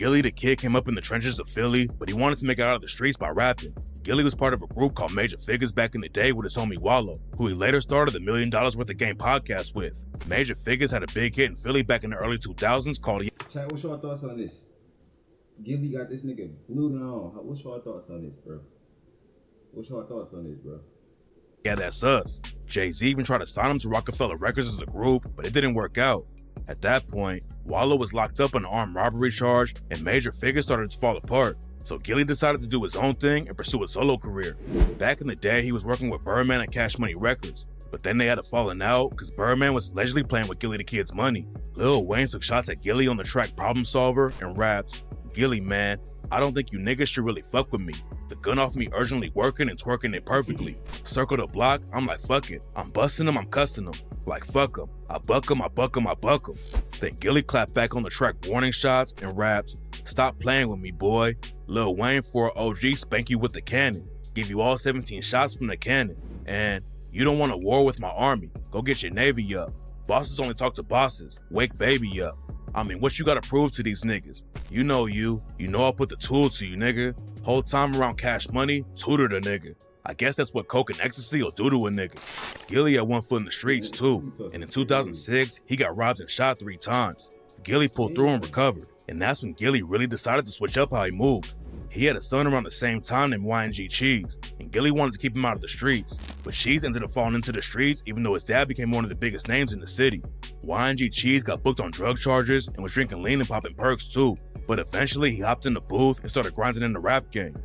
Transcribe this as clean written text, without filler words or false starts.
Ghillie the Kid came up in the trenches of Philly, but he wanted to make it out of the streets by rapping. Ghillie was part of a group called Major Figures back in the day with his homie Wallow, who he later started the $1 Million Worth of Game podcast with. Major Figures had a big hit in Philly back in the early 2000s called Chat, what's your thoughts on this? Ghillie got this nigga glued on. What's your thoughts on this, bro? Yeah, That's Us. Jay-Z even tried to sign him to Rockefeller Records as a group, but it didn't work out. At that point, Wallow was locked up on an armed robbery charge, and Major Figures started to fall apart. So Ghillie decided to do his own thing and pursue a solo career. Back in the day, he was working with Birdman at Cash Money Records, but then they had a falling out because Birdman was allegedly playing with Ghillie the Kid's money. Lil Wayne took shots at Ghillie on the track Problem Solver and raps, "Ghillie, man, I don't think you niggas should really fuck with me. The gun off me urgently working and twerking it perfectly. Circle the block, I'm like fuck it. I'm busting them, I'm cussing them. Like fuck them. I buck them, I buck them, I buck them." Then Ghillie clapped back on the track Warning Shots and raps, "Stop playing with me, boy. Lil Wayne for OG spank you with the cannon. Give you all 17 shots from the cannon. And you don't want a war with my army. Go get your navy up. Bosses only talk to bosses. Wake baby up. I mean, what you gotta prove to these niggas? You know I'll put the tool to you, nigga. Whole time around Cash Money, tutor the nigga. I guess that's what coke and ecstasy will do to a nigga." Ghillie had one foot in the streets too, and in 2006, he got robbed and shot 3 times. Ghillie pulled through and recovered, and that's when Ghillie really decided to switch up how he moved. He had a son around the same time named YNG Cheese, and Ghillie wanted to keep him out of the streets, but Cheese ended up falling into the streets even though his dad became one of the biggest names in the city. YNG Cheese got booked on drug charges and was drinking lean and popping perks too, but eventually he hopped in the booth and started grinding in the rap game.